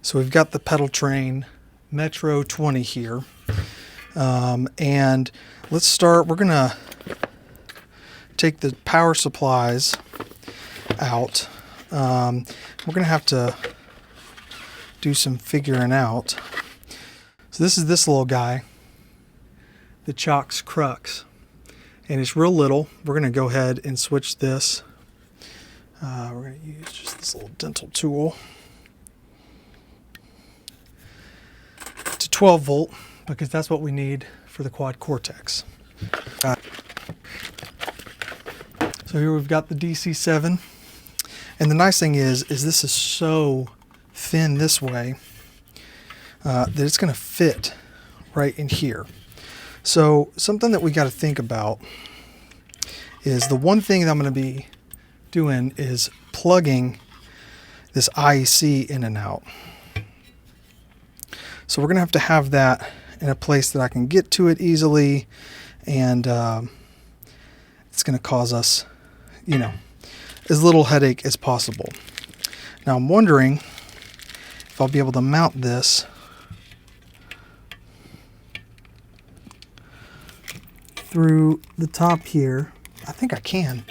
So we've got the pedal train Metro 20 here. And let's start, we're gonna take the power supplies out. We're gonna have to do some figuring out. So this is this little guy, the Chox Crux, and it's real little. We're gonna go ahead and switch this. We're gonna use just this little dental tool to 12 volt because that's what we need for the quad Cortex. So here we've got the DC7, and the nice thing is this is so thin this way that it's going to fit right in here. So something that we got to think about is the one thing that I'm going to be doing is plugging this IEC in and out. So we're going to have that in a place that I can get to it easily, and it's going to cause us, you know, as little headache as possible. Now I'm wondering if I'll be able to mount this through the top here. I think I can,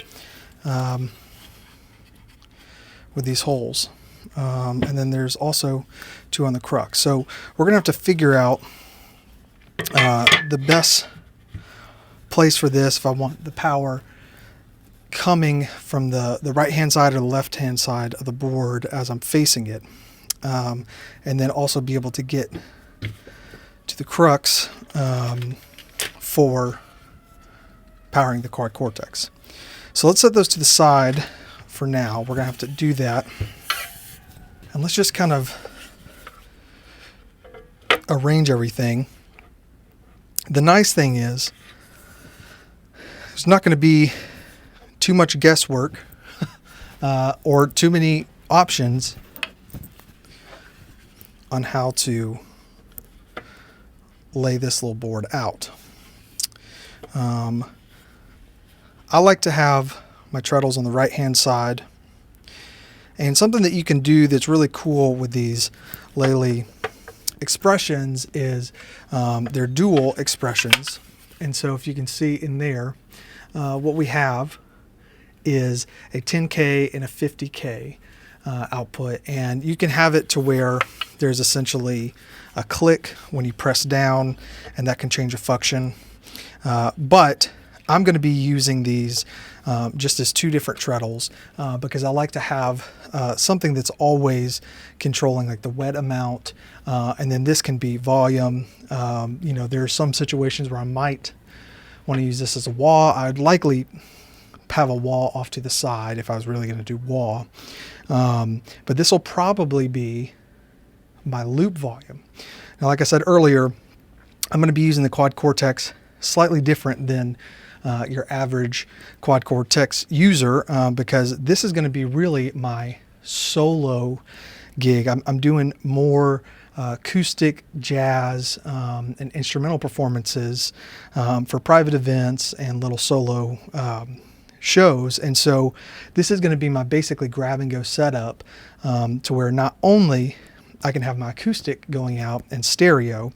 with these holes. And then there's also two on the crux. So we're gonna have to figure out the best place for this if I want the power coming from the right hand side or the left hand side of the board as I'm facing it, and then also be able to get to the crux for powering the quad Cortex. So let's set those to the side for now. We're gonna have to do that, and let's just kind of arrange everything. The nice thing is there's not going to be too much guesswork or too many options on how to lay this little board out. I like to have my treadles on the right hand side, and something that you can do that's really cool with these Lely expressions is they're dual expressions. And so if you can see in there, what we have is a 10K and a 50K output, and you can have it to where there's essentially a click when you press down, and that can change a function. But I'm going to be using these just as two different treadles because I like to have something that's always controlling like the wet amount, and then this can be volume. You know, there are some situations where I might want to use this as a wah. I'd likely have a wah off to the side if I was really going to do wah. But this will probably be my loop volume. Now, like I said earlier, I'm going to be using the quad Cortex slightly different than your average quad Cortex user because this is going to be really my solo gig. I'm doing more acoustic jazz and instrumental performances for private events and little solo shows. And so this is going to be my basically grab and go setup to where not only I can have my acoustic going out and stereo,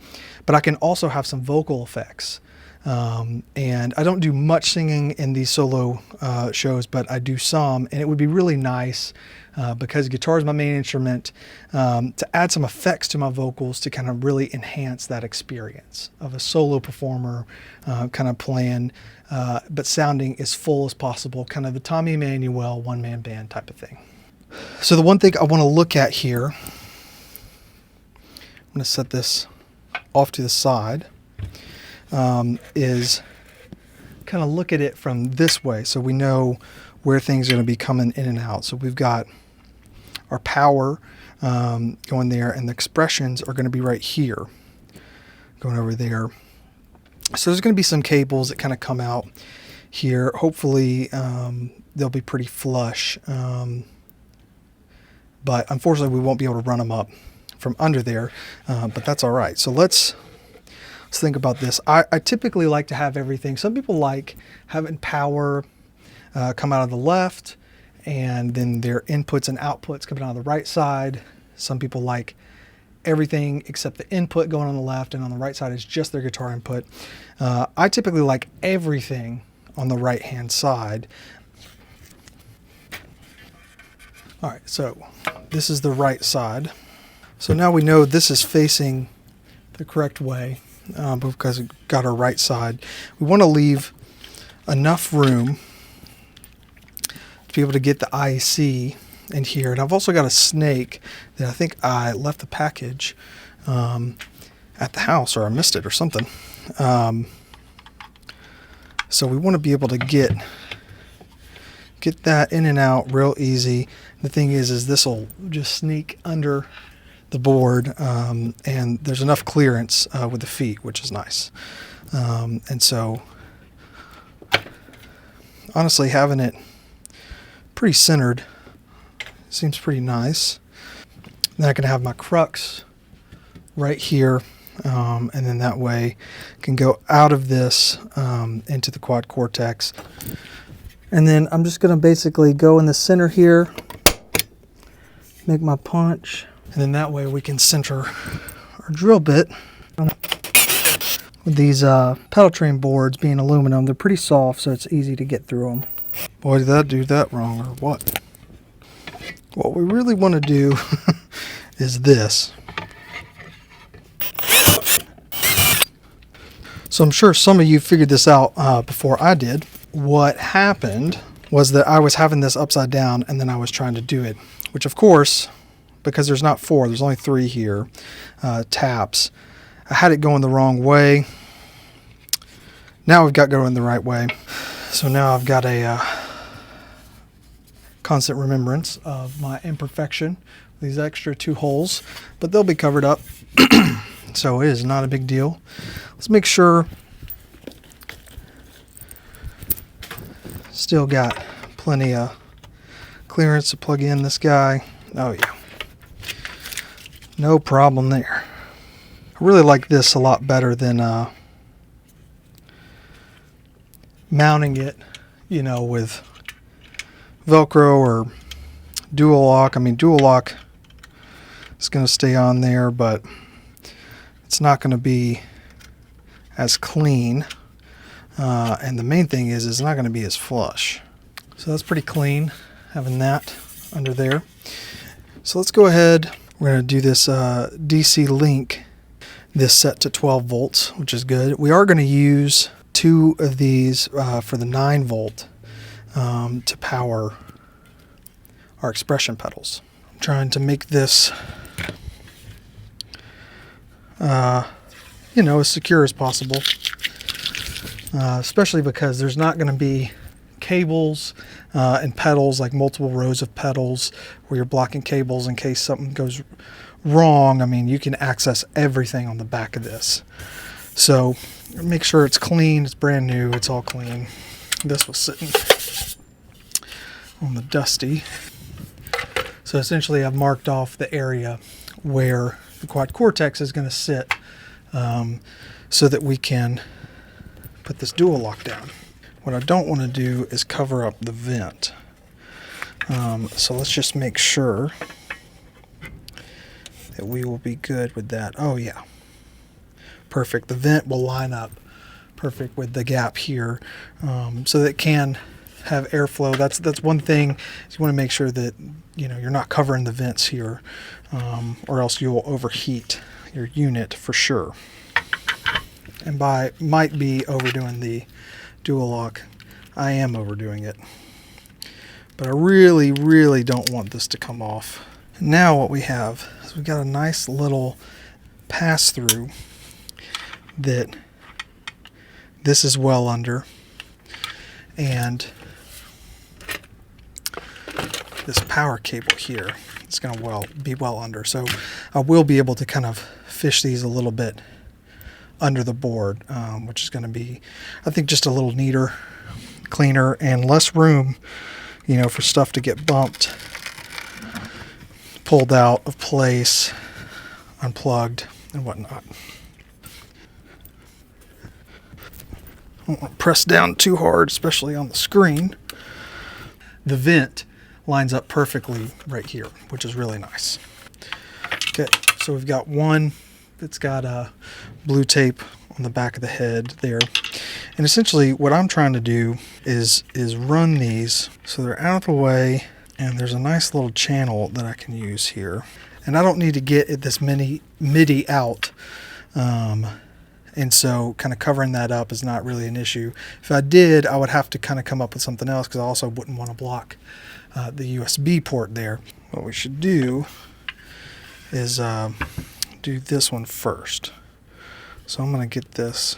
but I can also have some vocal effects. And I don't do much singing in these solo shows, but I do some, and it would be really nice because guitar is my main instrument to add some effects to my vocals to kind of really enhance that experience of a solo performer kind of playing, but sounding as full as possible, kind of the Tommy Emmanuel one-man band type of thing. So the one thing I want to look at here, I'm going to set this off to the side, is kind of look at it from this way so we know where things are going to be coming in and out. So we've got our power going there, and the expressions are going to be right here going over there. So there's going to be some cables that kind of come out here. Hopefully they'll be pretty flush, but unfortunately we won't be able to run them up from under there, but that's all right. So let's think about this. I typically like to have everything. Some people like having power come out of the left, and then their inputs and outputs coming out of the right side. Some people like everything except the input going on the left, and on the right side is just their guitar input. I typically like everything on the right hand side. All right, so this is the right side. So now we know this is facing the correct way because we got our right side. We want to leave enough room to be able to get the IC in here. And I've also got a snake that I think I left the package at the house, or I missed it or something. So we want to be able to get that in and out real easy. The thing is this will just sneak under the board, and there's enough clearance with the feet, which is nice. And so honestly, having it pretty centered seems pretty nice. Then I can have my crux right here, and then that way I can go out of this into the quad Cortex. And then I'm just going to basically go in the center here, make my punch, and then that way we can center our drill bit. With these pedal train boards being aluminum, they're pretty soft, so it's easy to get through them. Boy, did that do that wrong, or what? What we really want to do is this. So I'm sure some of you figured this out before I did. What happened was that I was having this upside down, and then I was trying to do it, which of course, because there's not 4, there's only 3 here, taps. I had it going the wrong way. Now we've got going the right way. So now I've got a constant remembrance of my imperfection. These extra 2 holes, but they'll be covered up. So it is not a big deal. Let's make sure. Still got plenty of clearance to plug in this guy. Oh yeah. No problem there. I really like this a lot better than mounting it, you know, with Velcro or dual lock. I mean, dual lock is going to stay on there, but it's not going to be as clean. And the main thing is it's not going to be as flush. So that's pretty clean, having that under there. So let's go ahead. We're going to do this DC link, this set to 12 volts, which is good. We are going to use 2 of these for the 9 volt to power our expression pedals. I'm trying to make this you know, as secure as possible, especially because there's not going to be cables and pedals, like multiple rows of pedals where you're blocking cables in case something goes wrong. I mean, you can access everything on the back of this. So make sure it's clean, it's brand new, it's all clean. This was sitting on the dusty. So essentially I've marked off the area where the quad Cortex is going to sit so that we can put this dual lock down. What I don't want to do is cover up the vent. So let's just make sure that we will be good with that. Oh yeah, perfect. The vent will line up perfect with the gap here, so that it can have airflow. That's one thing, is you want to make sure that, you know, you're not covering the vents here, or else you will overheat your unit for sure. And by might be overdoing the dual lock, I am overdoing it, but I really, really don't want this to come off. Now what we have is we've got a nice little pass through that this is well under, and this power cable here is going to be well under. So I will be able to kind of fish these a little bit under the board, which is going to be, I think, just a little neater, cleaner, and less room, you know, for stuff to get bumped, pulled out of place, unplugged, and whatnot. I don't want to press down too hard, especially on the screen. The vent lines up perfectly right here, which is really nice. Okay, So we've got one that's got blue tape on the back of the head there. And essentially what I'm trying to do is run these so they're out of the way, and there's a nice little channel that I can use here. And I don't need to get this MIDI out. And so kind of covering that up is not really an issue. If I did, I would have to kind of come up with something else, because I also wouldn't want to block the USB port there. What we should do is do this one first. So I'm going to get this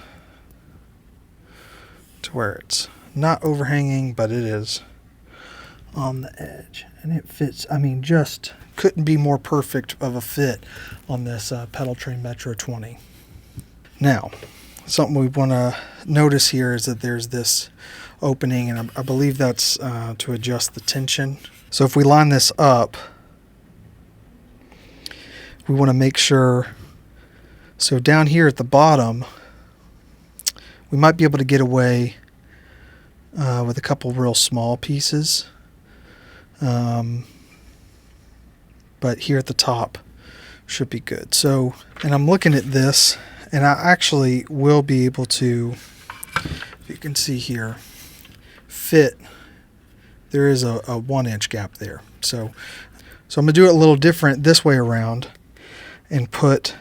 to where it's not overhanging, but it is on the edge. And it fits, I mean, just couldn't be more perfect of a fit on this Pedal Train Metro 20. Now, something we want to notice here is that there's this opening, and I believe that's to adjust the tension. So if we line this up, we want to make sure, so down here at the bottom, we might be able to get away with a couple real small pieces. But here at the top should be good. So, and I'm looking at this, and I actually will be able to, if you can see here, fit, there is a 1-inch gap there. So I'm going to do it a little different this way around and put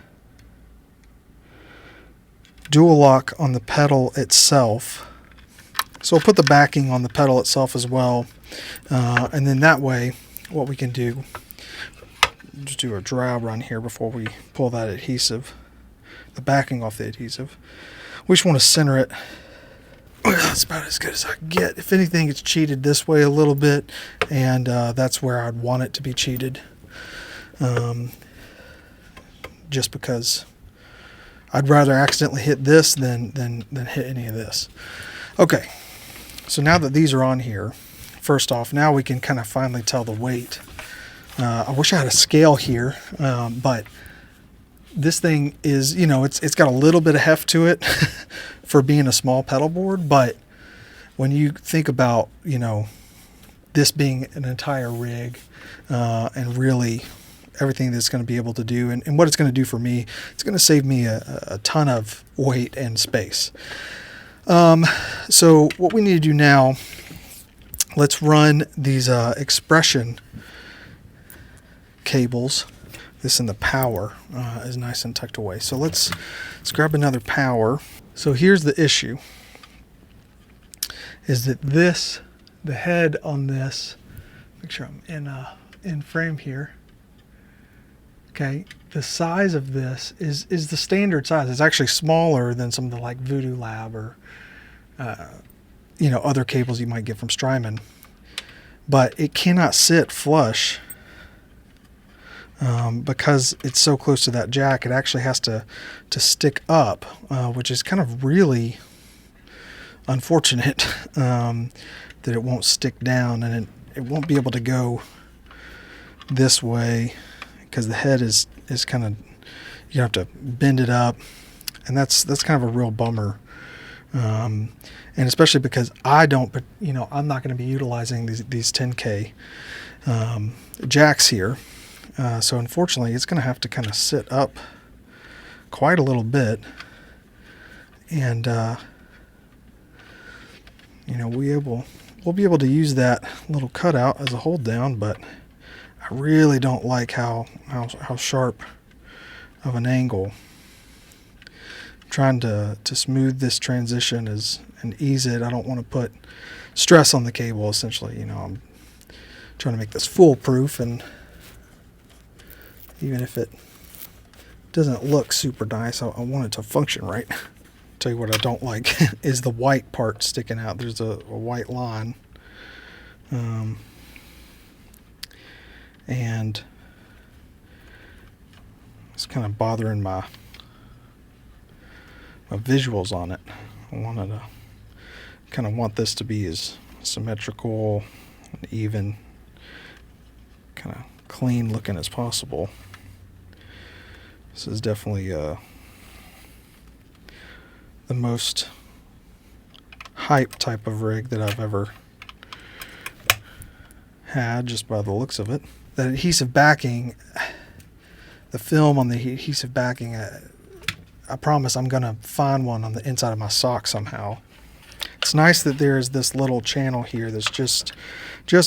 dual lock on the pedal itself. So I'll put the backing on the pedal itself as well. And then that way, what we can do, just do a dry run here before we pull that adhesive, the backing off the adhesive. We just want to center it. That's about as good as I can get. If anything, it's cheated this way a little bit, and that's where I'd want it to be cheated. Just because I'd rather accidentally hit this than hit any of this. Okay, so now that these are on here, first off, now we can kind of finally tell the weight. I wish I had a scale here, but this thing is, you know, it's got a little bit of heft to it for being a small pedal board, but when you think about, you know, this being an entire rig, and really everything that's going to be able to do, and what it's going to do for me, it's going to save me a ton of weight and space. So what we need to do now, let's run these expression cables. This in the power is nice and tucked away. So let's grab another power. So here's the issue, is that this, the head on this, make sure I'm in frame here. Okay, the size of this is the standard size. It's actually smaller than some of the like Voodoo Lab or you know, other cables you might get from Strymon, but it cannot sit flush. Because it's so close to that jack, it actually has to stick up, which is kind of really unfortunate, that it won't stick down, and it won't be able to go this way because the head is kind of, you have to bend it up, and that's kind of a real bummer. And especially because I don't, you know, I'm not going to be utilizing these 10K jacks here. So unfortunately, it's going to have to kind of sit up quite a little bit, and you know, we'll be able to use that little cutout as a hold down, but I really don't like how sharp of an angle. I'm trying to smooth this transition and ease it. I don't want to put stress on the cable. Essentially, you know, I'm trying to make this foolproof, and even if it doesn't look super nice, I want it to function right. Tell you what I don't like is the white part sticking out. There's a white line. And it's kind of bothering my visuals on it. I wanted to kind of want this to be as symmetrical and even, kind of clean looking as possible. This is definitely the most hype type of rig that I've ever had, just by the looks of it. That adhesive backing, the film on the adhesive backing. I promise I'm going to find one on the inside of my sock somehow. It's nice that there's this little channel here that's just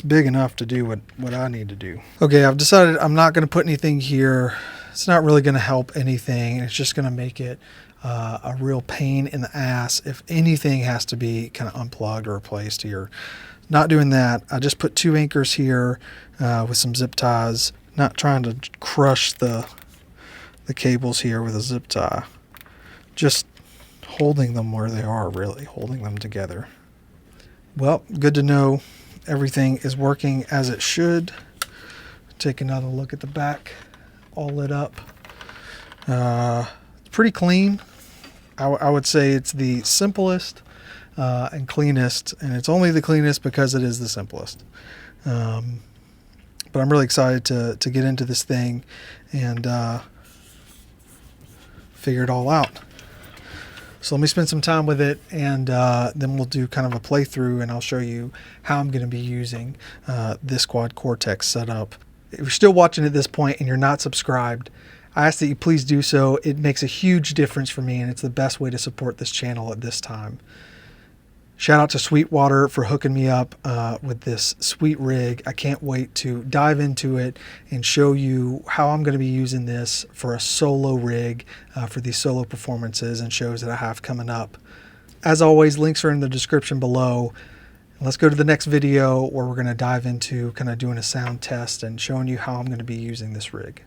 big enough to do what I need to do. Okay, I've decided I'm not going to put anything here. It's not really going to help anything. It's just going to make it a real pain in the ass if anything has to be kind of unplugged or replaced here. Not doing that. I just put 2 anchors here with some zip ties. Not trying to crush the cables here with a zip tie. Just holding them where they are, really holding them together. Well, good to know everything is working as it should. Take another look at the back, all lit up. It's pretty clean. I would say it's the simplest and cleanest, and it's only the cleanest because it is the simplest. But I'm really excited to get into this thing and figure it all out. So let me spend some time with it, and then we'll do kind of a playthrough, and I'll show you how I'm going to be using this quad Cortex setup. If you're still watching at this point and you're not subscribed, I ask that you please do so. It makes a huge difference for me, and it's the best way to support this channel at this time. Shout out to Sweetwater for hooking me up with this sweet rig. I can't wait to dive into it and show you how I'm going to be using this for a solo rig for these solo performances and shows that I have coming up. As always, links are in the description below. Let's go to the next video where we're going to dive into kind of doing a sound test and showing you how I'm going to be using this rig.